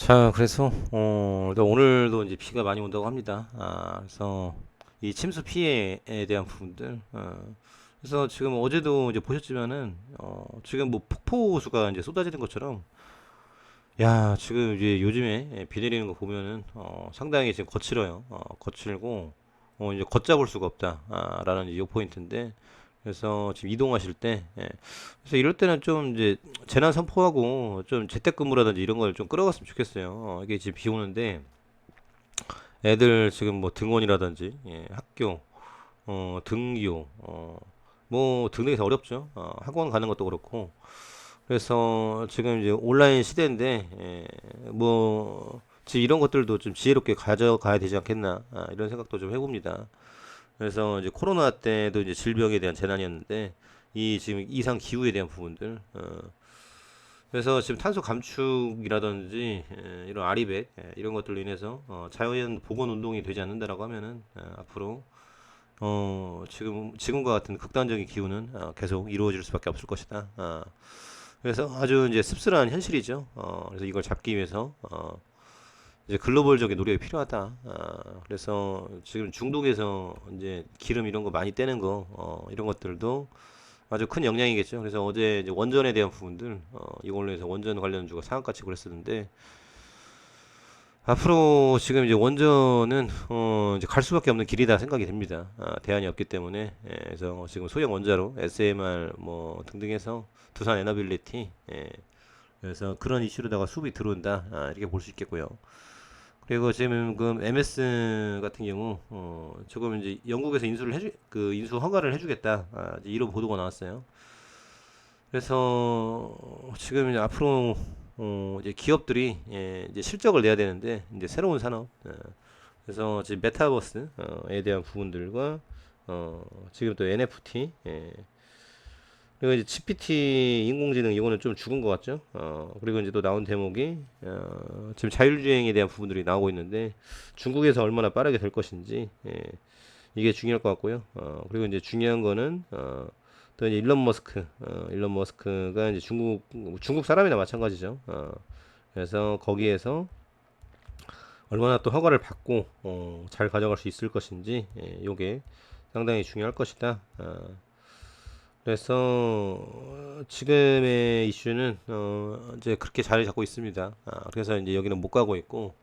자, 그래서 일단 오늘도 이제 비가 많이 온다고 합니다. 그래서 이 침수 피해에 대한 부분들. 그래서 지금 어제도 이제 보셨지만은 지금 뭐 폭포수가 이제 쏟아지는 것처럼, 야, 지금 이제 요즘에 비 내리는 거 보면은 상당히 지금 거칠어요. 거칠고 이제 걷잡을 수가 없다라는 이제 요 포인트인데. 그래서 지금 이동하실 때, 그래서 이럴 때는 좀 이제 재난 선포하고 좀 재택근무라든지 이런 걸 좀 끌어갔으면 좋겠어요. 이게 지금 비 오는데 애들 지금 뭐 등원이라든지 학교 등교 뭐 등등해서 어렵죠. 학원 가는 것도 그렇고. 그래서 지금 이제 온라인 시대인데 뭐 지금 이런 것들도 좀 지혜롭게 가져가야 되지 않겠나, 이런 생각도 좀 해봅니다. 그래서 이제 코로나 때도 이제 질병에 대한 재난이었는데 이 지금 이상 기후에 대한 부분들, 그래서 지금 탄소 감축이라든지 이런 아리백, 이런 것들로 인해서 자연 복원 운동이 되지 않는다라고 하면은 앞으로 지금과 같은 극단적인 기후는 계속 이루어질 수밖에 없을 것이다. 그래서 아주 이제 씁쓸한 현실이죠. 그래서 이걸 잡기 위해서 이제 글로벌적인 노력이 필요하다. 그래서 지금 중동에서 이제 기름 이런 거 많이 떼는 거, 이런 것들도 아주 큰 영향이겠죠. 그래서 어제 이제 원전에 대한 부분들, 이걸로 해서 원전 관련주가 상한가치고 그랬었는데, 앞으로 지금 이제 원전은 이제 갈 수밖에 없는 길이다 생각이 됩니다. 대안이 없기 때문에. 그래서 지금 소형 원자로 SMR 뭐 등등해서 두산 에너빌리티, 그래서 그런 이슈로다가 수급이 들어온다, 이렇게 볼 수 있겠고요. 그리고 지금 그 MS 같은 경우 조금 이제 영국에서 인수 허가를 해주겠다, 이제 이런 보도가 나왔어요. 그래서 지금 이제 앞으로 이제 기업들이 이제 실적을 내야 되는데 이제 새로운 산업, 그래서 지금 메타버스에 대한 부분들과 지금 또 NFT, 그리고 이제 GPT 인공지능 이거는 좀 죽은 것 같죠. 그리고 이제 또 나온 대목이 지금 자율주행에 대한 부분들이 나오고 있는데 중국에서 얼마나 빠르게 될 것인지, 이게 중요할 것 같고요. 그리고 이제 중요한 거는 또 이제 일론 머스크가 이제 중국 사람이나 마찬가지죠. 그래서 거기에서 얼마나 또 허가를 받고 잘 가져갈 수 있을 것인지, 요게 상당히 중요할 것이다. 그래서 지금의 이슈는 이제 그렇게 자리 잡고 있습니다. 그래서 이제 여기는 못 가고 있고,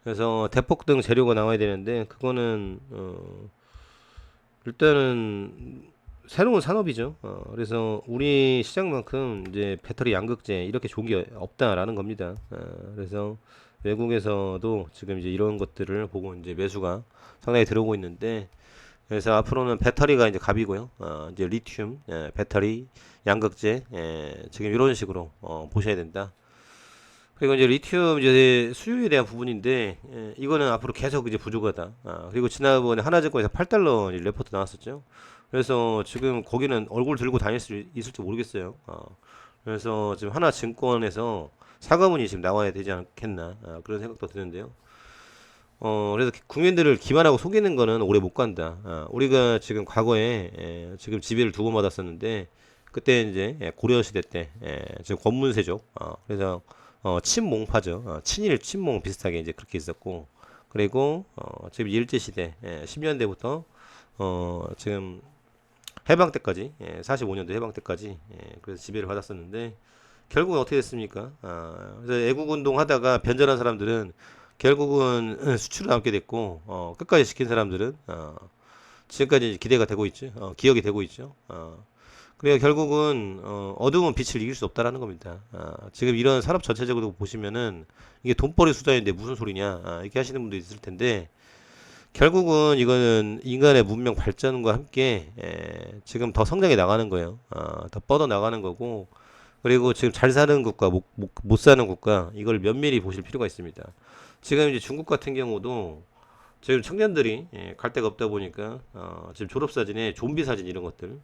그래서 대폭 등 재료가 나와야 되는데 그거는 일단은 새로운 산업이죠. 그래서 우리 시장만큼 이제 배터리 양극재 이렇게 좋은 게 없다라는 겁니다. 그래서 외국에서도 지금 이제 이런 것들을 보고 이제 매수가 상당히 들어오고 있는데, 그래서 앞으로는 배터리가 이제 갑이고요. 이제 리튬, 배터리, 양극재, 지금 이런 식으로 보셔야 된다. 그리고 이제 리튬 이제 수요에 대한 부분인데, 이거는 앞으로 계속 이제 부족하다. 그리고 지난번에 하나증권에서 8달러 레포트 나왔었죠. 그래서 지금 거기는 얼굴 들고 다닐 수 있을지 모르겠어요. 그래서 지금 하나증권에서 사과문이 지금 나와야 되지 않겠나, 그런 생각도 드는데요. 그래서 국민들을 기만하고 속이는 거는 오래 못 간다. 우리가 지금 과거에 지금 지배를 두 번 받았었는데, 그때 이제 고려 시대 때 지금 권문세족, 그래서 친몽파죠. 친일 친몽 비슷하게 이제 그렇게 있었고, 그리고 지금 일제 시대 10년대부터 지금 해방 때까지, 45년도 해방 때까지, 그래서 지배를 받았었는데 결국은 어떻게 됐습니까? 그래서 애국 운동 하다가 변절한 사람들은 결국은 수출을 남게 됐고, 끝까지 지킨 사람들은 지금까지 기대가 되고 있죠. 기억이 되고 있죠. 그래야 결국은 어두운 빛을 이길 수 없다라는 겁니다. 지금 이런 산업 전체적으로 보시면은 이게 돈벌이 수단인데 무슨 소리냐, 이렇게 하시는 분도 있을 텐데, 결국은 이거는 인간의 문명 발전과 함께 지금 더 성장해 나가는 거예요. 더 뻗어 나가는 거고, 그리고 지금 잘 사는 국가, 못 사는 국가, 이걸 면밀히 보실 필요가 있습니다. 지금 이제 중국 같은 경우도 지금 청년들이 갈 데가 없다 보니까 지금 졸업 사진에 좀비 사진 이런 것들,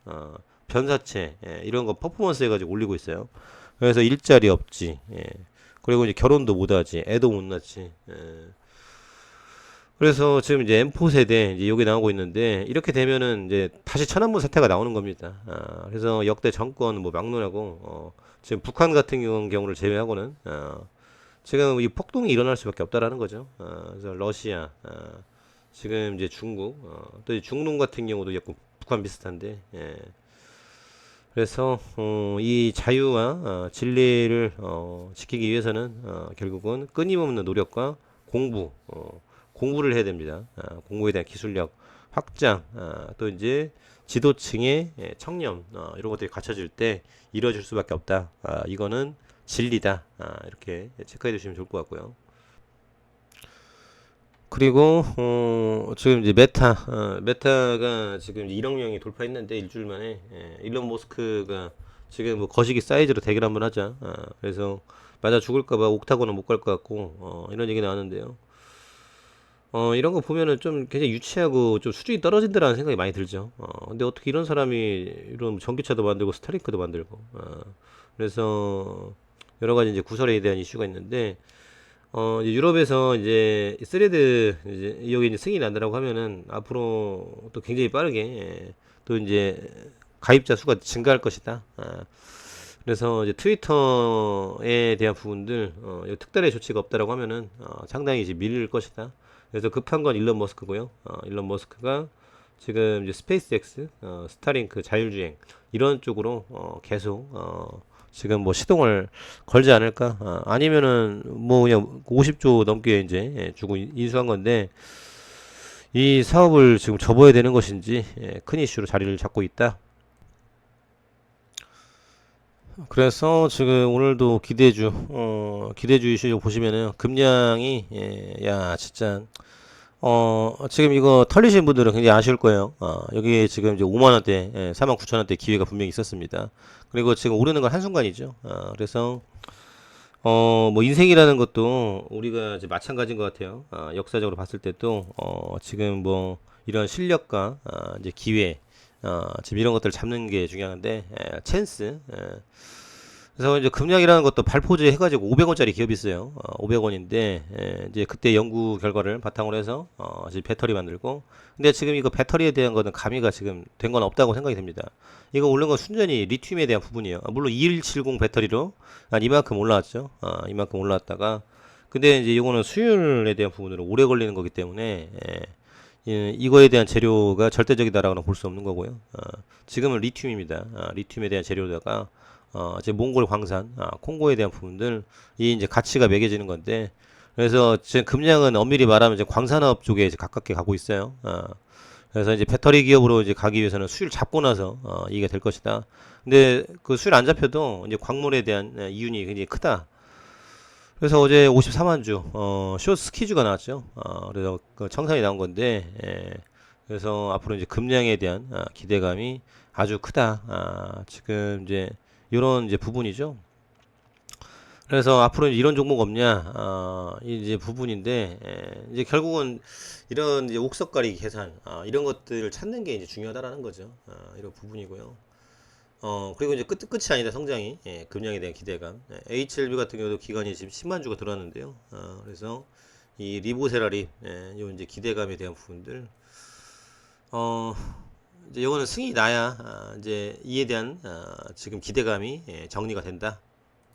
변사체, 이런 거 퍼포먼스 해가지고 올리고 있어요. 그래서 일자리 없지, 그리고 이제 결혼도 못하지, 애도 못 낳지. 그래서 지금 이제 M4 세대 이제 여기 나오고 있는데, 이렇게 되면은 이제 다시 천안문 사태가 나오는 겁니다. 그래서 역대 정권 뭐 막론하고, 지금 북한 같은 경우를 제외하고는 지금 이 폭동이 일어날 수밖에 없다라는 거죠. 그래서 러시아, 지금 이제 중국, 또 중동 같은 경우도 약간 북한 비슷한데, 예. 그래서 이 자유와 진리를 지키기 위해서는 결국은 끊임없는 노력과 공부, 공부를 해야 됩니다. 공부에 대한 기술력 확장, 또 이제 지도층의 청렴 이런 것들이 갖춰질 때 이루어질 수밖에 없다. 이거는 진리다. 이렇게 체크해 두시면 좋을 것 같고요. 그리고 지금 이제 메타가 지금 1억 명이 돌파했는데 일주일 만에 일론 머스크가 지금 뭐 거시기 사이즈로 대결 한번 하자. 그래서 맞아 죽을까봐 옥타곤은 못 갈 것 같고 이런 얘기 나왔는데요. 이런 거 보면은 좀 굉장히 유치하고 좀 수준이 떨어진다라는 생각이 많이 들죠. 근데 어떻게 이런 사람이 이런 전기차도 만들고 스타링크도 만들고, 그래서 여러 가지 이제 구설에 대한 이슈가 있는데, 이제 유럽에서 이제 스레드 이제 여기 이제 승인이 난다라고 하면은 앞으로 또 굉장히 빠르게 또 이제 가입자 수가 증가할 것이다. 그래서 이제 트위터에 대한 부분들 특단의 조치가 없다라고 하면은 상당히 이제 밀릴 것이다. 그래서 급한 건 일론 머스크고요. 일론 머스크가 지금 이제 스페이스X, 스타링크, 자율주행 이런 쪽으로 계속 지금 뭐 시동을 걸지 않을까? 아니면은 뭐 그냥 50조 넘게 이제 주고 인수한 건데 이 사업을 지금 접어야 되는 것인지 큰 이슈로 자리를 잡고 있다. 그래서 지금 오늘도 기대주 이슈 보시면은 금량이 야 진짜 지금 이거 털리신 분들은 굉장히 아쉬울 거예요. 여기 지금 이제 5만 원대, 4만 9천 원대 기회가 분명히 있었습니다. 그리고 지금 오르는 건 한순간이죠. 그래서 뭐 인생이라는 것도 우리가 이제 마찬가지인 것 같아요. 역사적으로 봤을 때도 지금 뭐 이런 실력과 이제 기회, 지금 이런 것들을 잡는 게 중요한데 찬스. 그래서 이제 금약이라는 것도 발포제 해가지고 500원짜리 기업이 있어요. 500원인데 이제 그때 연구 결과를 바탕으로 해서 이제 배터리 만들고. 근데 지금 이거 배터리에 대한 거는 가미가 지금 된 건 없다고 생각이 됩니다. 이거 오른 건 순전히 리튬에 대한 부분이에요. 물론 2170 배터리로 한 이만큼 올라왔죠. 이만큼 올라왔다가 근데 이제 이거는 수율에 대한 부분으로 오래 걸리는 거기 때문에 이거에 대한 재료가 절대적이다라고는 볼 수 없는 거고요. 지금은 리튬입니다. 리튬에 대한 재료다가 이제 몽골 광산, 콩고에 대한 부분들 이 이제 가치가 매겨지는 건데 그래서 지금 금량은 엄밀히 말하면 이제 광산업 쪽에 이제 가깝게 가고 있어요. 그래서 이제 배터리 기업으로 이제 가기 위해서는 수율 잡고 나서 이게 될 것이다. 근데 그 수율 안 잡혀도 이제 광물에 대한 이윤이 굉장히 크다. 그래서 어제 54만 주, 숏 스키주가 나왔죠. 그래서 그 청산이 나온 건데, 그래서 앞으로 이제 금량에 대한 기대감이 아주 크다. 지금 이제 이런 이제 부분이죠. 그래서 앞으로 이런 종목 없냐, 이제 부분인데, 이제 결국은 이런 이제 옥석가리 계산, 이런 것들을 찾는 게 이제 중요하다라는 거죠. 이런 부분이고요. 그리고 이제 끝이 아니다, 성장이. 금량에 대한 기대감. HLB 같은 경우도 기간이 지금 10만 주가 들어왔는데요. 그래서 이 리보세라리, 요 이제 기대감에 대한 부분들. 어, 이제 요거는 승이 나야, 이제 이에 대한, 지금 기대감이 정리가 된다.